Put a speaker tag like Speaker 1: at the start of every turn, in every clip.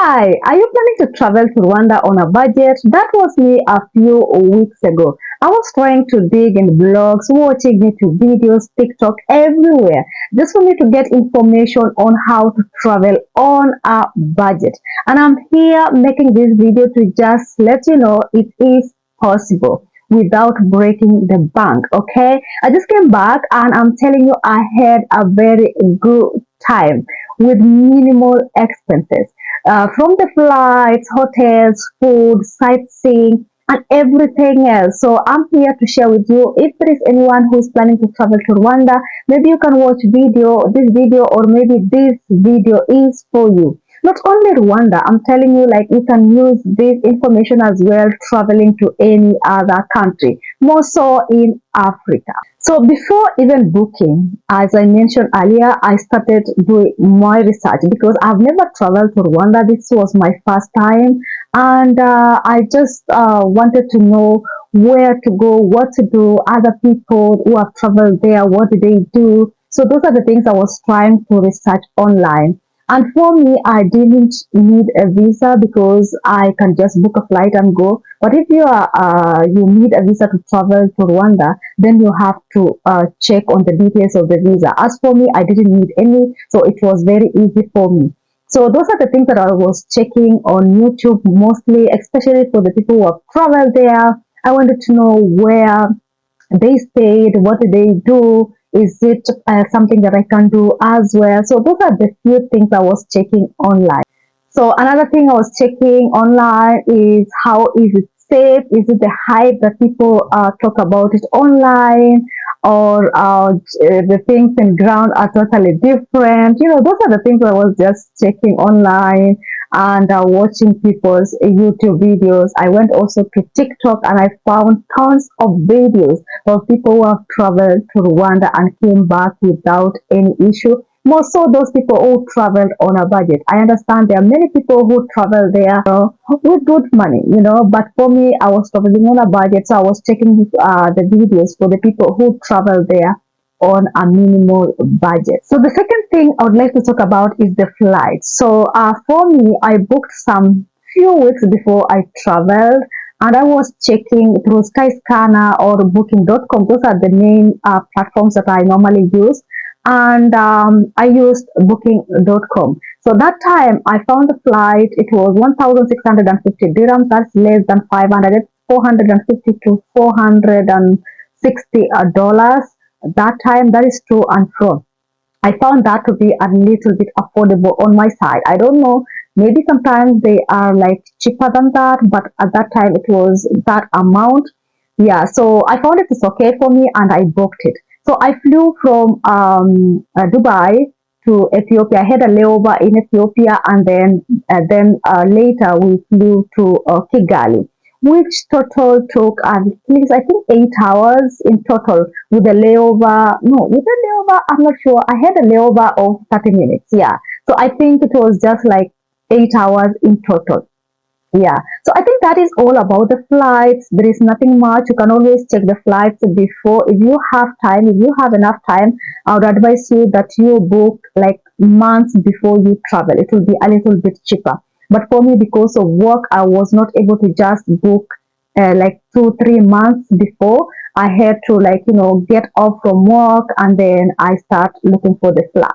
Speaker 1: Hi, are you planning to travel to Rwanda on a budget? That was me a few weeks ago. I was trying to dig in blogs, watching YouTube videos, TikTok, everywhere, just for me to get information on how to travel on a budget. And I'm here making this video to just let you know it is possible without breaking the bank, okay? I just came back and I'm telling you I had a very good time with minimal expenses from the flights, hotels, food, sightseeing, and everything else. So I'm here to share with you. If there is anyone who's planning to travel to Rwanda, maybe you can watch this video, or maybe this video is for you. Not only Rwanda, I'm telling you, like, you can use this information as well traveling to any other country, more so in Africa. So before even booking, as I mentioned earlier, I started doing my research because I've never traveled to Rwanda. This was my first time, and I just wanted to know where to go, what to do, other people who have traveled there, what do they do. So those are the things I was trying to research online. And for me, I didn't need a visa because I can just book a flight and go. But if you need a visa to travel to Rwanda, then you have to check on the details of the visa. As for me, I didn't need any, so it was very easy for me. So those are the things that I was checking on YouTube mostly, especially for the people who have traveled there. I wanted to know where they stayed, what do they do, is it something that I can do as well. So those are the few things I was checking online. So another thing I was checking online is how is it safe? Is it the hype that people talk about it online, or the things in ground are totally different? You know, those are the things I was just checking online and watching people's YouTube videos. I went also to TikTok and I found tons of videos of people who have traveled to Rwanda and came back without any issue. More so those people who traveled on a budget. I understand there are many people who travel there with good money, but for me, I was traveling on a budget, so I was checking the videos for the people who travel there on a minimal budget. So the second thing I would like to talk about is the flight. So for me, I booked some few weeks before I traveled, and I was checking through Skyscanner or Booking.com. Those are the main platforms that I normally use, and I used Booking.com. So that time I found the flight. It was 1,650 dirhams. That's less than 500. 450 to 460 dollars. That time, that is to and from. I found that to be a little bit affordable on my side. I don't know, maybe sometimes they are like cheaper than that, but at that time it was that amount. Yeah, so I found it is okay for me and I booked it. So I flew from Dubai to Ethiopia. I had a layover in Ethiopia, and then later we flew to Kigali, which total took at least, I think, 8 hours in total with a layover. No, with a layover, I'm not sure. I had a layover of 30 minutes. Yeah. So I think it was just like 8 hours in total. Yeah. So I think that is all about the flights. There is nothing much. You can always check the flights before. If you have time, if you have enough time, I would advise you that you book like months before you travel. It will be a little bit cheaper. But for me, because of work, I was not able to just book like 2 3 months before. I had to, like, get off from work and then I start looking for the flight.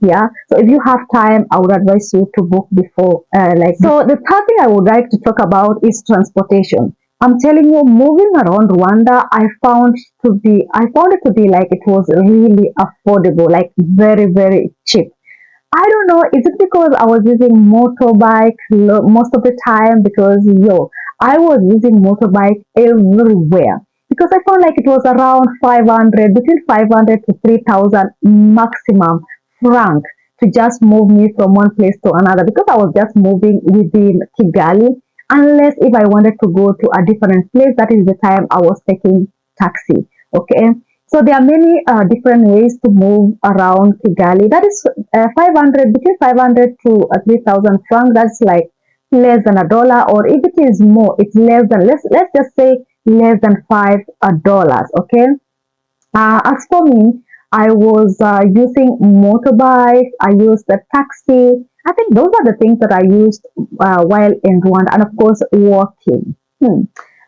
Speaker 1: Yeah, so if you have time, I would advise you to book before. So the third thing I would like to talk about is transportation. I'm telling you, moving around Rwanda, I found it to be like it was really affordable, like very, very cheap. I don't know, is it because I was using motorbike most of the time? Because I was using motorbike everywhere. Because I found like it was around 500, between 500 to 3,000 maximum franc to just move me from one place to another. Because I was just moving within Kigali. Unless if I wanted to go to a different place, that is the time I was taking taxi. Okay. So there are many different ways to move around Kigali. That is 500, between 500 to 3,000 francs. That's like less than $1, or if it is more, it's less than, let's just say less than $5. Okay. As for me, I was using motorbikes, I used the taxi. I think those are the things that I used while in Rwanda, and of course, walking.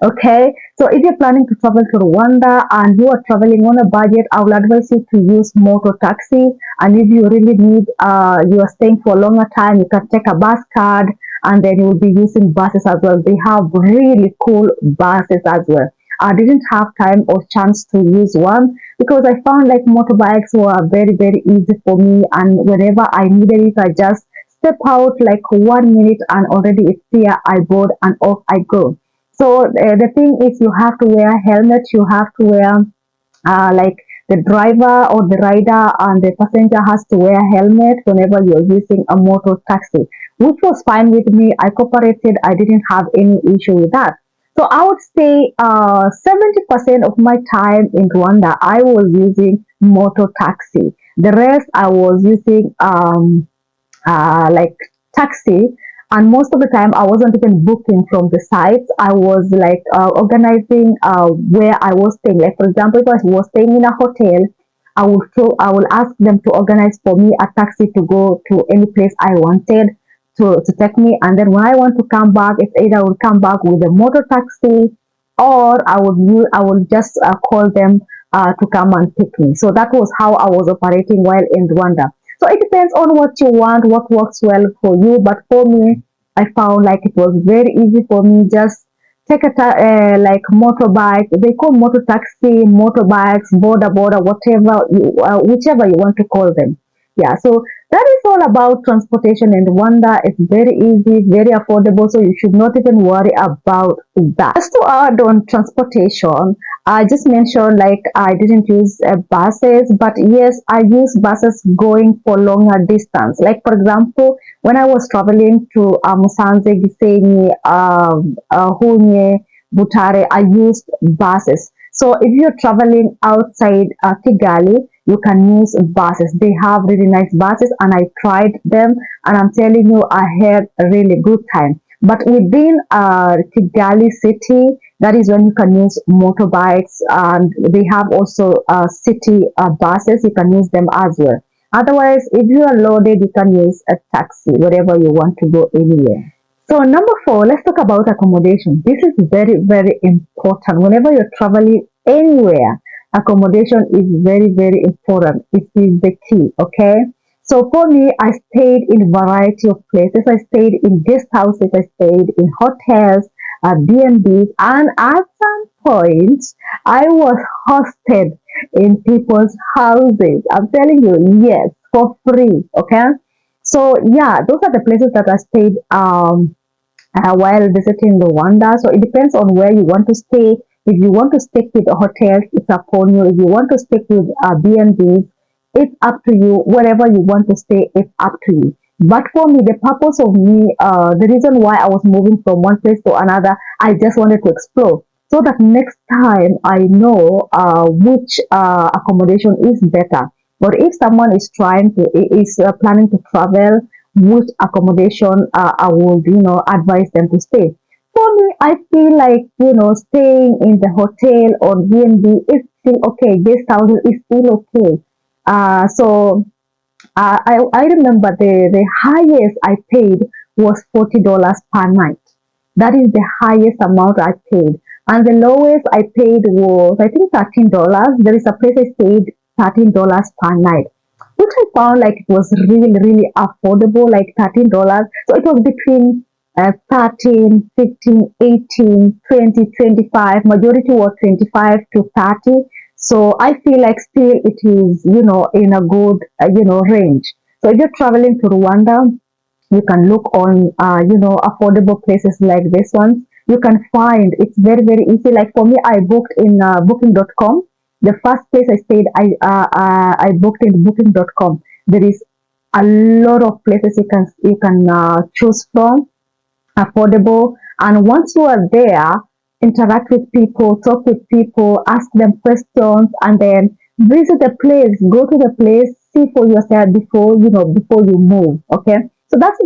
Speaker 1: Okay, so if you're planning to travel to Rwanda and you are traveling on a budget, I will advise you to use motor taxi. And if you really need, you are staying for a longer time, you can take a bus card, and then you will be using buses as well. They have really cool buses as well. I didn't have time or chance to use one because I found like motorbikes were very, very easy for me. And whenever I needed it, I just step out like 1 minute and already it's here. I board and off I go. So the thing is, you have to wear a helmet, you have to wear like the driver or the rider and the passenger has to wear a helmet whenever you're using a motor taxi, which was fine with me. I cooperated, I didn't have any issue with that. So I would say 70% of my time in Rwanda, I was using motor taxi. The rest, I was using like taxi, and most of the time I wasn't even booking from the sites. I was like organizing where I was staying. Like for example, if I was staying in a hotel, I will ask them to organize for me a taxi to go to any place I wanted to take me, and then when I want to come back, it's either I will come back with a motor taxi, or I would just call them to come and pick me. So that was how I was operating while in Rwanda. So it depends on what you want, what works well for you. But for me, I found like it was very easy for me. Just take like motorbike. They call motor taxi, motorbikes, border, whatever whichever you want to call them. Yeah. So that is all about transportation in Rwanda. It's very easy, very affordable. So you should not even worry about that. Just to add on transportation, I just mentioned like I didn't use buses, but yes, I use buses going for longer distance. Like for example, when I was traveling to Musanze, Gisenyi, Hunye, Butare, I used buses. So if you're traveling outside Kigali, you can use buses. They have really nice buses, and I tried them, and I'm telling you, I had a really good time. But within Kigali city, that is when you can use motorbikes, and they have also city buses. You can use them as well. Otherwise, if you are loaded, you can use a taxi wherever you want to go anywhere. So number four, let's talk about accommodation. This is very, very important. Whenever you're traveling anywhere, accommodation is very, very important. It is the key, okay? So for me, I stayed in variety of places. I stayed in guest houses, I stayed in hotels, B&Bs, and at some point, I was hosted in people's houses. I'm telling you, yes, for free, okay? So yeah, those are the places that I stayed while visiting Rwanda. So it depends on where you want to stay. If you want to stick with hotels, it's upon you. If you want to stick with B&Bs, it's up to you. Wherever you want to stay, it's up to you. But for me, the purpose of me, the reason why I was moving from one place to another, I just wanted to explore. So that next time I know which accommodation is better. Or if someone is planning to travel, which accommodation I would advise them to stay. For me, I feel like staying in the hotel or B&B is still okay. Guest houses is still okay. I remember the highest I paid was $40 per night. That is the highest amount I paid. And the lowest I paid was, I think, $13. There is a place I stayed $13 per night, which I found like it was really, really affordable, like $13. So it was between 13, 15, 18, 20, 25. Majority was 25 to 30. So I feel like still it is, in a good, range. So if you're traveling to Rwanda, you can look on, affordable places like this one. You can find it's very, very easy. Like for me, I booked in booking.com. The first place I stayed, I booked in booking.com. There is a lot of places you can choose from, affordable. And once you are there, interact with people, talk with people, ask them questions, and then visit the place, go to the place, see for yourself before you move. Okay. So those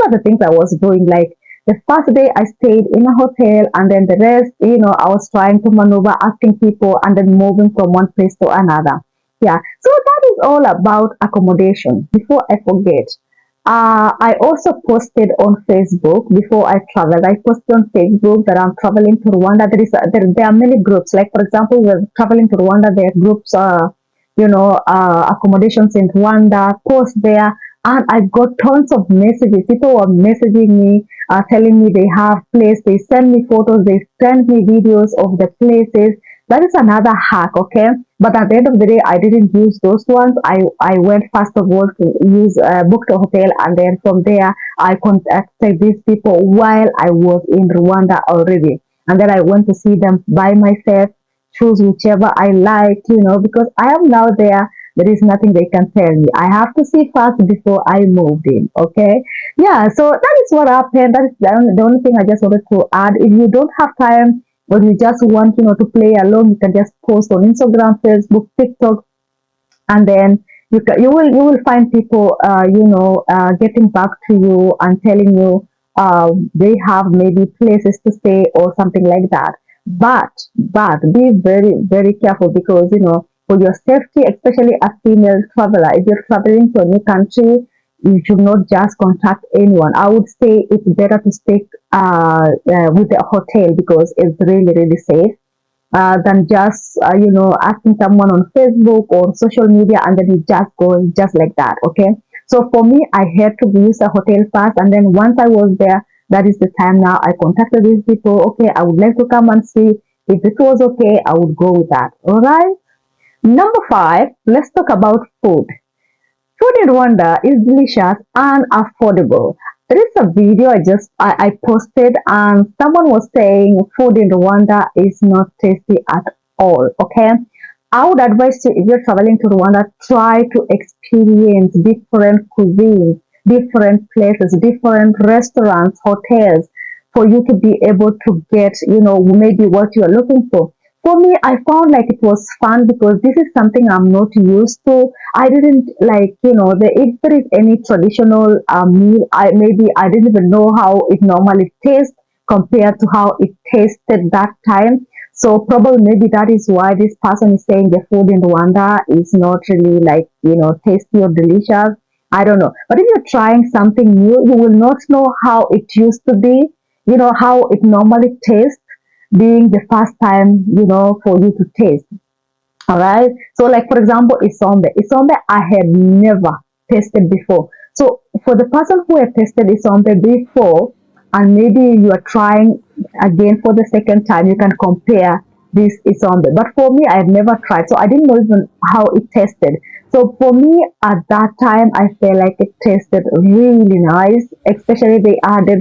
Speaker 1: are the things I was doing. Like the first day I stayed in a hotel, and then the rest, I was trying to maneuver, asking people, and then moving from one place to another. Yeah, so that is all about accommodation. Before I forget, I also posted on Facebook before I traveled. I posted on Facebook that I'm traveling to Rwanda. There are many groups. Like for example, we're traveling to Rwanda. There are groups, accommodations in Rwanda. Post there, and I got tons of messages. People were messaging me, telling me they have place. They send me photos. They send me videos of the places. That is another hack, okay? But at the end of the day, I didn't use those ones. I went first of all to use booked a hotel, and then from there I contacted these people while I was in Rwanda already, and then I went to see them by myself, choose whichever I like, because I am now there. There is nothing they can tell me. I have to see first before I moved in. Okay, yeah. So that is what happened. That is the only thing I just wanted to add. If you don't have time or you just want to play along, you can just post on Instagram, Facebook, TikTok, and then you will find people getting back to you and telling you they have maybe places to stay or something like that. But be very very careful, because for your safety, especially a female traveler, if you're traveling to a new country, you should not just contact anyone. I would say it's better to stick with the hotel, because it's really really safe, than just asking someone on Facebook or social media, and then you just go just like that. Okay, so for me, I had to use a hotel first, and then once I was there, that is the time now I contacted these people. Okay, I would like to come and see if it was okay. I would go with that. All right. Number five, let's talk about food. Food in Rwanda is delicious and affordable. There is a video I posted, and someone was saying food in Rwanda is not tasty at all. Okay, I would advise you, if you're traveling to Rwanda, try to experience different cuisines, different places, different restaurants, hotels, for you to be able to get maybe what you are looking for. For me, I found like it was fun, because this is something I'm not used to. I didn't like, if there is any traditional meal, I didn't even know how it normally tastes compared to how it tasted that time. So probably maybe that is why this person is saying the food in Rwanda is not really like, tasty or delicious. I don't know. But if you're trying something new, you will not know how it used to be, how it normally tastes, being the first time, for you to taste. All right. So, like for example, isombe. Isombe I had never tasted before. So, for the person who had tasted isombe before, and maybe you are trying again for the second time, you can compare this isombe. But for me, I had never tried, so I didn't know even how it tasted. So for me, at that time, I felt like it tasted really nice. Especially they added.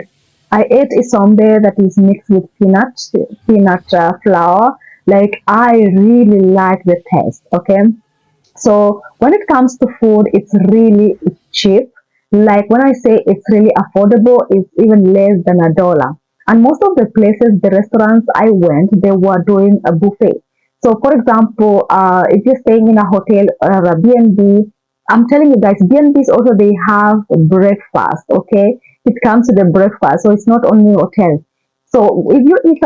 Speaker 1: I ate isombe that is mixed with peanut flour. Like I really like the taste. Okay, so when it comes to food, it's really cheap. Like when I say it's really affordable, it's even less than $1. And most of the places, the restaurants I went, they were doing a buffet. So for example, if you're staying in a hotel or a B&B, I'm telling you guys, B&Bs also they have breakfast. Okay, it comes with the breakfast, so it's not only hotel. So if you eat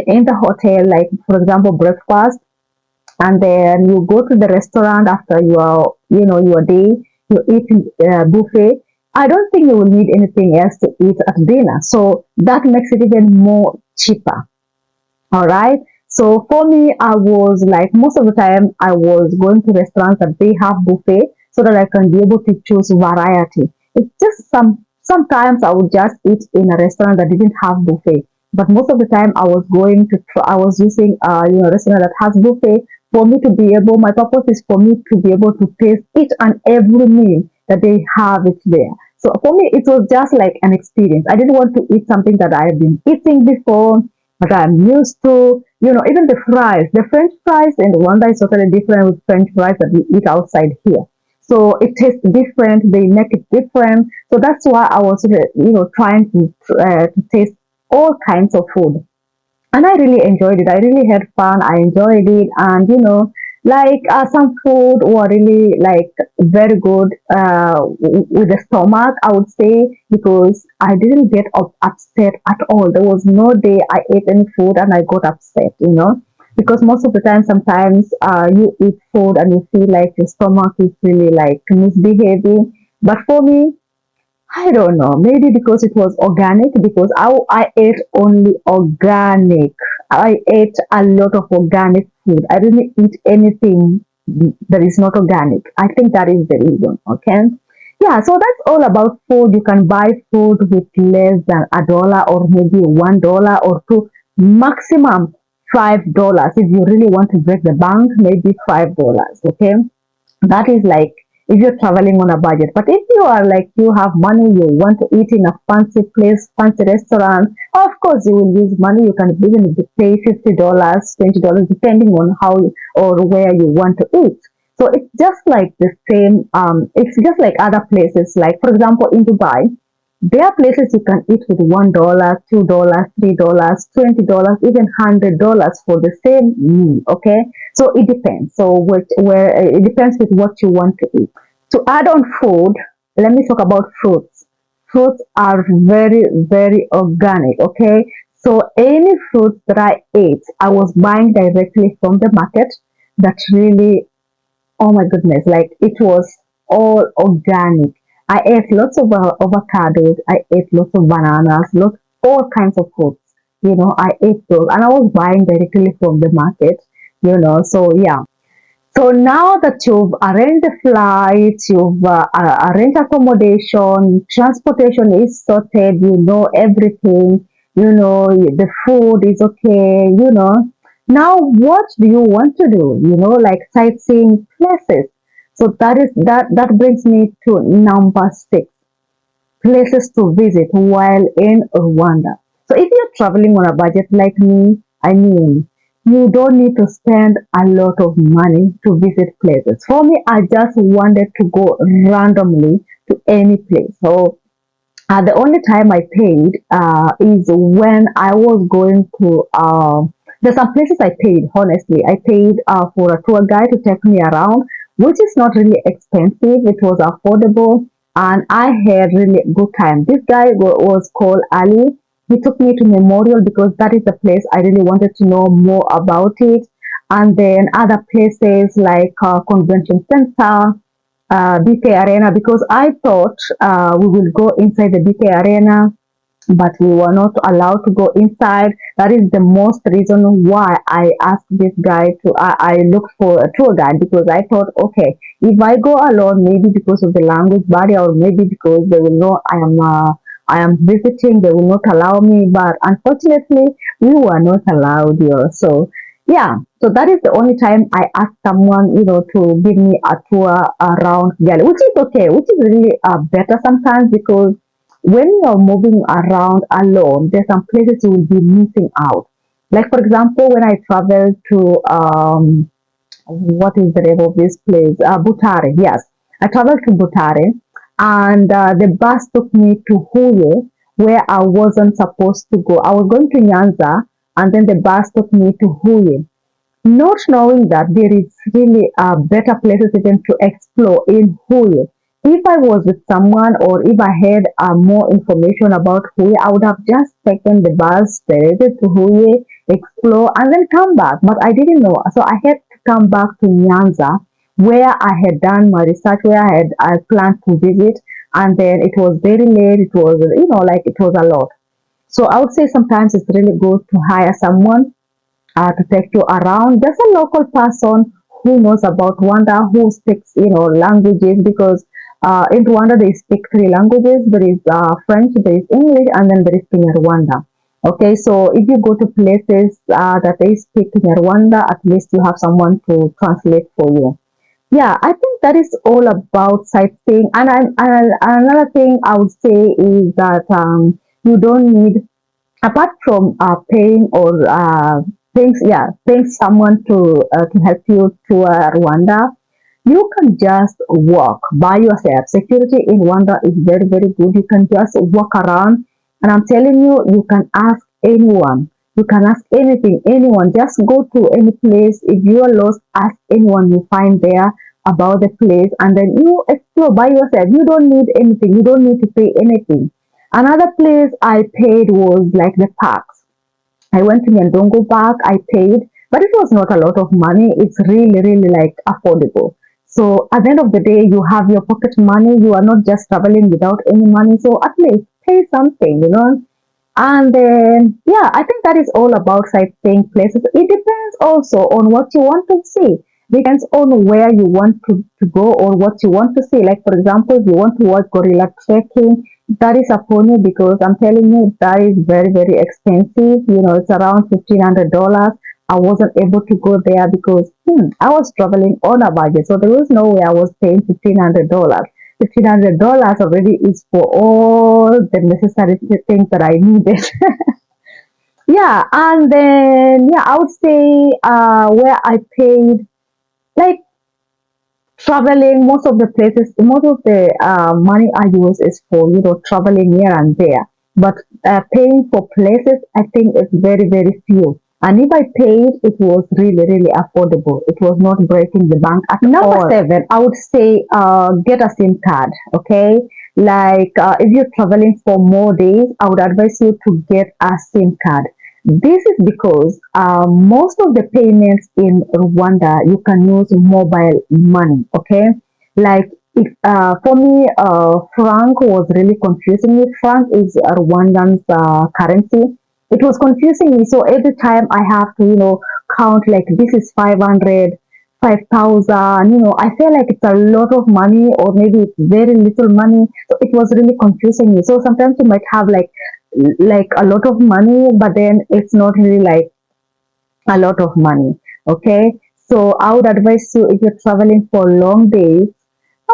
Speaker 1: in the hotel, like for example breakfast, and then you go to the restaurant after your day, you eat buffet. I don't think you will need anything else to eat at dinner, so that makes it even more cheaper. All right. So for me, I was like most of the time I was going to restaurants that they have buffet, so that I can be able to choose variety. It's just sometimes I would just eat in a restaurant that didn't have buffet, but most of the time I was using a restaurant that has buffet, for me to be able. My purpose is for me to be able to taste each and every meal that they have it there. So for me, it was just like an experience. I didn't want to eat something that I have been eating before, but I'm used to, even the fries. The French fries in Rwanda is totally different with French fries that we eat outside here. So it tastes different. They make it different. So that's why I was, trying to taste all kinds of food, and I really enjoyed it. I really had fun. I enjoyed it, and like some food were really like very good with the stomach, I would say, because I didn't get upset at all. There was no day I ate any food and I got upset. because most of the time, sometimes you eat food and you feel like your stomach is really like misbehaving. But for me, I don't know. Maybe because it was organic, because I ate only organic. I ate a lot of organic food. I didn't eat anything that is not organic. I think that is the reason. Okay. Yeah, so that's all about food. You can buy food with less than $1 or maybe $1 or two, maximum $5. If you really want to break the bank, maybe $5. Okay, that is like if you're traveling on a budget. But if you are like you have money, you want to eat in a fancy place, fancy restaurant, of course you will use money. You can even pay $50, $20, depending on how or where you want to eat. So it's just like the same. It's just like other places. Like for example, in Dubai, there are places you can eat with $1, $2, $3, $20, even $100 for the same meal. Okay, so it depends. So where it depends with what you want to eat. To add on food, let me talk about fruits. Fruits are very, very organic. Okay, so any fruits that I ate, I was buying directly from the market. That really, oh my goodness, like it was all organic. I ate lots of avocados, I ate lots of bananas, lots all kinds of fruits. I ate those and I was buying directly from the market. So yeah. So now that you've arranged the flights, you've arranged accommodation, transportation is sorted, you know everything, the food is okay, Now what do you want to do? Like sightseeing places. So that brings me to number 6, places to visit while in Rwanda. So if you're traveling on a budget like me, I mean, you don't need to spend a lot of money to visit places. For me, I just wanted to go randomly to any place. So the only time I paid is when I was going to. There's some places I paid. Honestly, I paid for a tour guide to take me around, which is not really expensive. It was affordable, and I had really good time. This guy was called Ali. He took me to Memorial because that is the place I really wanted to know more about it, and then other places like Convention Center, BK Arena, because I thought we will go inside the BK Arena, but we were not allowed to go inside. That is the most reason why I asked this guy to. I looked for a tour guide because I thought, okay, if I go alone, maybe because of the language barrier, or maybe because they will know I am visiting, they will not allow me. But unfortunately, we were not allowed here. So yeah, so that is the only time I asked someone, to give me a tour around Gali, which is okay, which is really better sometimes because when you're moving around alone, there's some places you will be missing out. Like for example, when I traveled to what is the name of this place? Butare. Yes, I traveled to Butare, and the bus took me to Huye, where I wasn't supposed to go. I was going to Nyanza, and then the bus took me to Huye, not knowing that there is really better places even to explore in Huye. If I was with someone or if I had more information about Huye, I would have just taken the bus directed to Huye, explore, and then come back. But I didn't know. So I had to come back to Nyanza, where I had done my research, where I planned to visit. And then it was very late. It was, like it was a lot. So I would say sometimes it's really good to hire someone to take you around. Just a local person who knows about Rwanda, who speaks, languages, because in Rwanda they speak 3 languages. There is French, there is English, and then there is Kinyarwanda. Okay, so if you go to places that they speak Kinyarwanda, at least you have someone to translate for you. Yeah, I think that is all about sightseeing. And another thing I would say is that you don't need, apart from paying or paying someone to help you to Rwanda, you can just walk by yourself. Security in Rwanda is very, very good. You can just walk around, and I'm telling you, you can ask anyone. You can ask anything, anyone. Just go to any place. If you are lost, ask anyone you find there about the place, and then you explore by yourself. You don't need anything. You don't need to pay anything. Another place I paid was like the parks. I went to Nyandongo Park. I paid. but it was not a lot of money. It's really, really like affordable. So at the end of the day, you have your pocket money. You are not just traveling without any money. So at least pay something, And then, yeah, I think that is all about sightseeing places. It depends also on what you want to see. Depends on where you want to go or what you want to see. Like, for example, if you want to watch gorilla trekking, that is upon you because I'm telling you that is very, very expensive. It's around $1,500. I wasn't able to go there because I was traveling on a budget. So there was no way I was paying $1,500. $1,500 already is for all the necessary things that I needed. Yeah, and then yeah, I would say where I paid like traveling. Most of the places, most of the money I use is for traveling here and there. But paying for places, I think it's very very few. And if I paid, it was really really affordable. It was not breaking the bank at Number all. 7, I would say get a SIM card. Okay, like if you're traveling for more days, I would advise you to get a SIM card. This is because most of the payments in Rwanda you can use mobile money. Okay, like if for me, franc was really confusing me. Franc is Rwandan's currency. It was confusing me. So every time I have to count like this is 500, 5,000. I feel like it's a lot of money or maybe it's very little money. So it was really confusing me. So sometimes you might have like a lot of money, but then it's not really like a lot of money. Okay, so I would advise you if you're traveling for long days,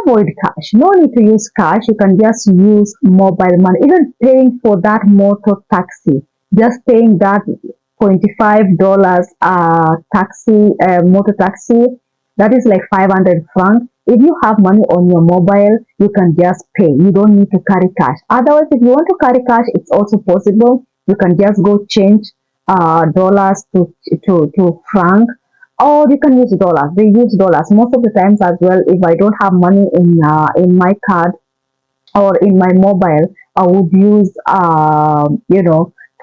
Speaker 1: avoid cash. No need to use cash. You can just use mobile money. Even paying for that motor taxi, just paying that $25 taxi, motor taxi, that is like 500 francs. If you have money on your mobile, you can just pay. You don't need to carry cash. Otherwise, if you want to carry cash, it's also possible. You can just go change dollars to franc, or you can use dollars. They use dollars most of the times as well. If I don't have money in my card or in my mobile, I would use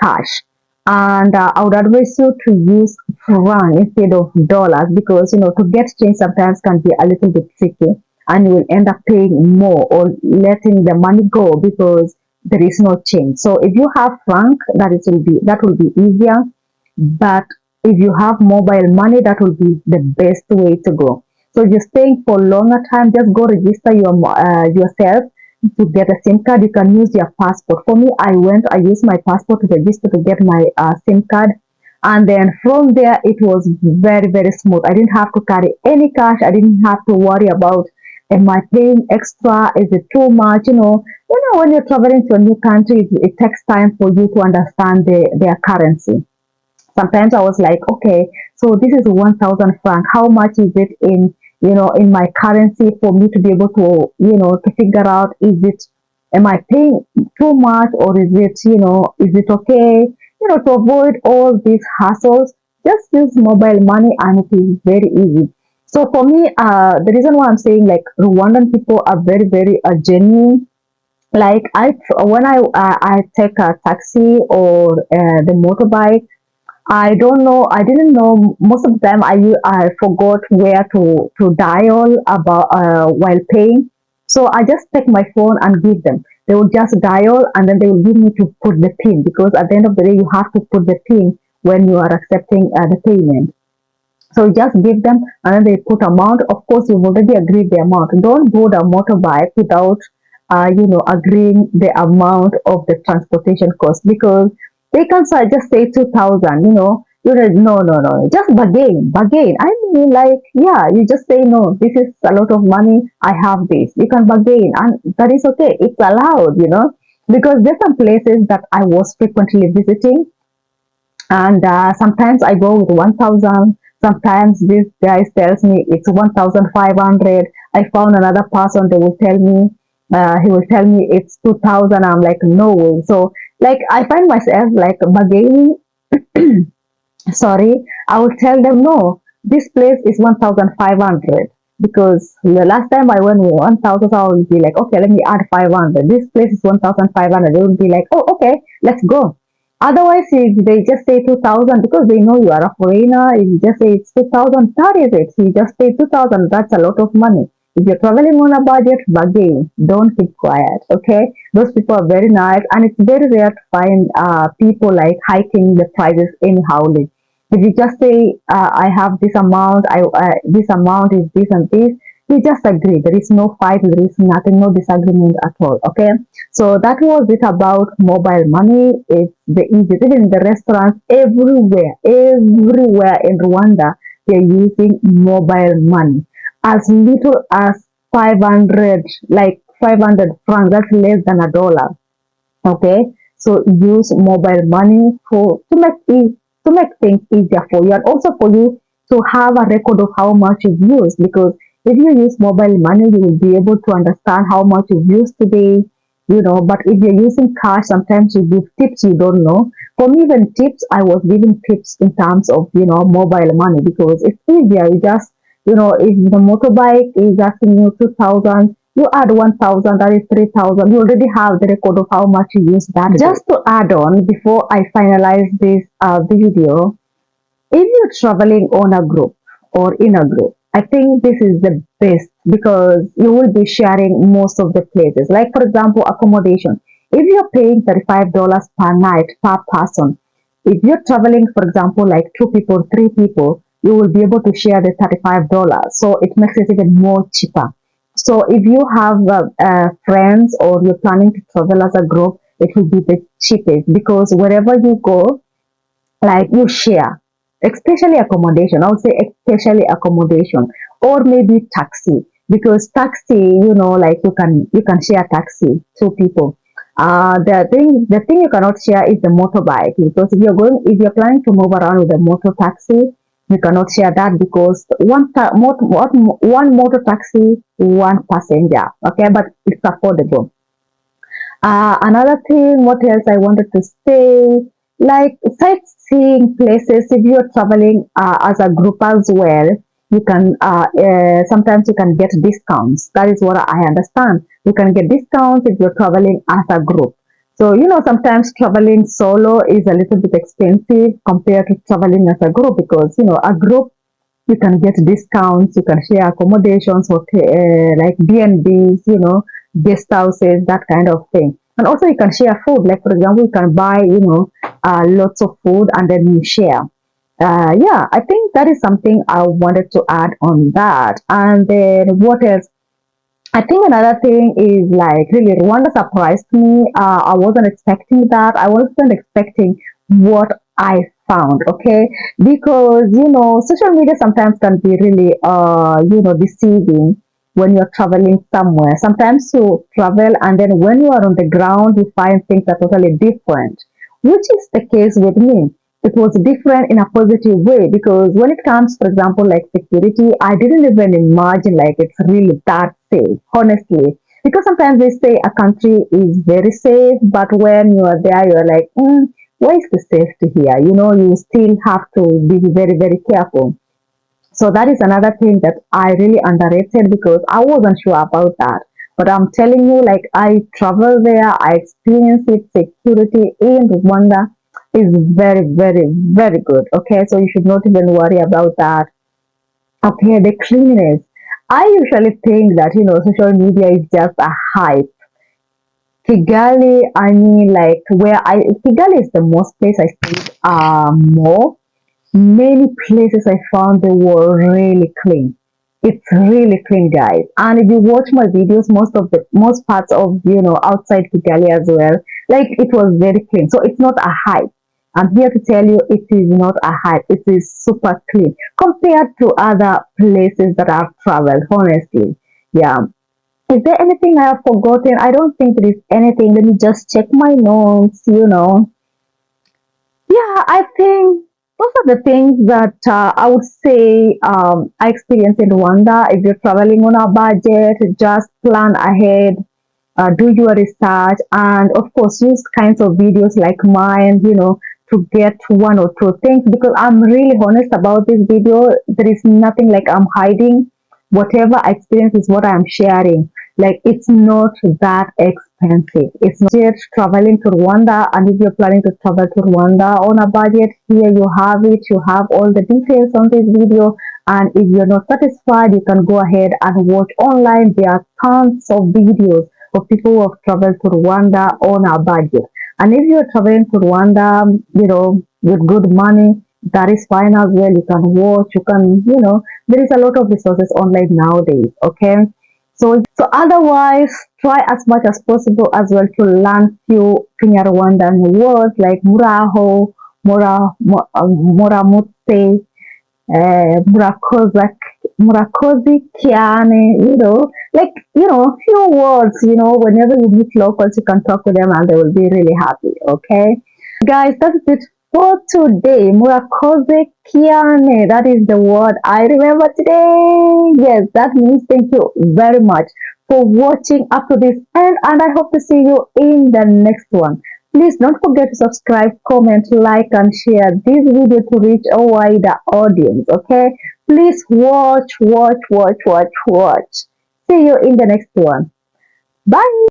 Speaker 1: cash. And I would advise you to use franc instead of dollars because to get change sometimes can be a little bit tricky, and you will end up paying more or letting the money go because there is no change. So if you have franc, that will be easier. But if you have mobile money, that will be the best way to go. So if you're staying for longer time, just go register yourself to get a SIM card. You can use your passport. For me, I used my passport to register to get my SIM card. And then from there, it was very, very smooth. I didn't have to carry any cash. I didn't have to worry about, am I paying extra? Is it too much? When you're traveling to a new country, it takes time for you to understand their currency. Sometimes I was like, okay, so this is 1,000 franc. How much is it in my currency for me to be able to, to figure out, am I paying too much or is it okay? To avoid all these hassles, just use mobile money and it is very easy. So for me, the reason why I'm saying like Rwandan people are very, very genuine. Like when I take a taxi or the motorbike, I don't know. I didn't know most of the time. I forgot where to dial about while paying. So I just take my phone and give them. They will just dial and then they will give me to put the pin because at the end of the day you have to put the pin when you are accepting the payment. So you just give them and then they put amount. Of course, you've already agreed the amount. Don't board a motorbike without, agreeing the amount of the transportation cost because they can just say 2,000. You're like, no, no, no, just bargain, bargain. I mean, like, yeah, you just say no. This is a lot of money. I have this. You can bargain, and that is okay. It's allowed, because there's some places that I was frequently visiting and sometimes I go with 1,000. Sometimes this guy tells me it's 1,500. I found another person. He will tell me it's 2,000. I'm like, no way. So like I find myself like bargaining. Sorry, I will tell them no. This place is 1,500 because the last time I went with 1,000, I will be like, okay, let me add 500. This place is 1,500. They will be like, oh, okay, let's go. Otherwise, if they just say 2,000 because they know you are a foreigner, if you just say it's 2,000, that is it. You just say 2,000, that's a lot of money. If you're traveling on a budget, again, don't keep quiet, okay? Those people are very nice, and it's very rare to find people like hiking the prices anyhowly. If you just say, I have this amount, this amount is this and this, you just agree. There is no fight, there is nothing, no disagreement at all, okay? So that was it about mobile money. It's the easy, even in the restaurants, everywhere in Rwanda, they're using mobile money. As little as 500, like 500 francs, that's less than a dollar. Okay, so use mobile money for to make things easier for you, and also for you to have a record of how much you've used. Because if you use mobile money, you will be able to understand how much you've used today. But if you're using cash, sometimes you give tips you don't know. For me, even tips, I was giving tips in terms of mobile money because it's easier. You just if the motorbike is asking you 2,000, you add 1,000, that is 3,000. You already have the record of how much you use that. Just to add on, before I finalize this video, if you're traveling on a group or in a group, I think this is the best because you will be sharing most of the places. Like, for example, accommodation. If you're paying $35 per night per person, if you're traveling, for example, like two people, three people, you will be able to share the $35. So it makes it even more cheaper. So if you have friends or you're planning to travel as a group, it will be the cheapest because wherever you go, like you share, especially accommodation. I would say especially accommodation, or maybe taxi, because taxi, like you can share taxi two people. The thing you cannot share is the motorbike, because if you're planning to move around with a motor taxi, you cannot share that because one motor taxi, one passenger. Okay, but it's affordable. Another thing, what else I wanted to say, like sightseeing places. If you're traveling as a group as well, you can sometimes you can get discounts. That is what I understand. You can get discounts if you're traveling as a group. So sometimes traveling solo is a little bit expensive compared to traveling as a group because a group you can get discounts, you can share accommodations, like B&Bs, guest houses, that kind of thing. And also you can share food. Like for example, you can buy, lots of food and then you share. Yeah, I think that is something I wanted to add on that. And then what else? I think another thing is like really Rwanda surprised me. I wasn't expecting that. I wasn't expecting what I found. Okay, because social media sometimes can be really deceiving when you're traveling somewhere. Sometimes you travel and then when you are on the ground, you find things are totally different, which is the case with me. It was different in a positive way because when it comes, for example, like security, I didn't even imagine like it's really that safe, honestly. Because sometimes they say a country is very safe, but when you are there, you're like, where is the safety here? You still have to be very, very careful. So that is another thing that I really underrated because I wasn't sure about that. But I'm telling you, like I traveled there, I experienced it. Security in Rwanda is very, very, very good. Okay, so you should not even worry about that. Okay, the cleanliness. I usually think that social media is just a hype. Kigali, I mean, like Kigali is the most place I stayed more. Many places I found they were really clean. It's really clean, guys. And if you watch my videos, most parts of outside Kigali as well, like it was very clean. So it's not a hype. I'm here to tell you it is not a hype. It is super clean compared to other places that I've traveled. Honestly, yeah. Is there anything I have forgotten? I don't think there is anything. Let me just check my notes. Yeah, I think those are the things that I would say I experienced in Rwanda. If you're traveling on a budget, just plan ahead, do your research, and of course, use kinds of videos like mine, to get one or two things because I'm really honest about this video. There is nothing like I'm hiding. Whatever I experience is what I'm sharing. Like it's not that expensive. It's not just traveling to Rwanda. And if you're planning to travel to Rwanda on a budget, here you have it. You have all the details on this video. And if you're not satisfied, you can go ahead and watch online. There are tons of videos of people who have traveled to Rwanda on a budget. And if you're traveling to Rwanda, with good money, that is fine as well. You can watch, there is a lot of resources online nowadays, okay? So otherwise, try as much as possible as well to learn few Kinyarwanda words like muraho, muramutse, murakoza, murakozi kiane, few words, whenever you meet locals, you can talk to them and they will be really happy, okay? Guys, that's it for today. Murakoze kiane, that is the word I remember today. Yes, that means thank you very much for watching up to this end, and I hope to see you in the next one. Please don't forget to subscribe, comment, like, and share this video to reach a wider audience, okay? Please watch. See you in the next one. Bye.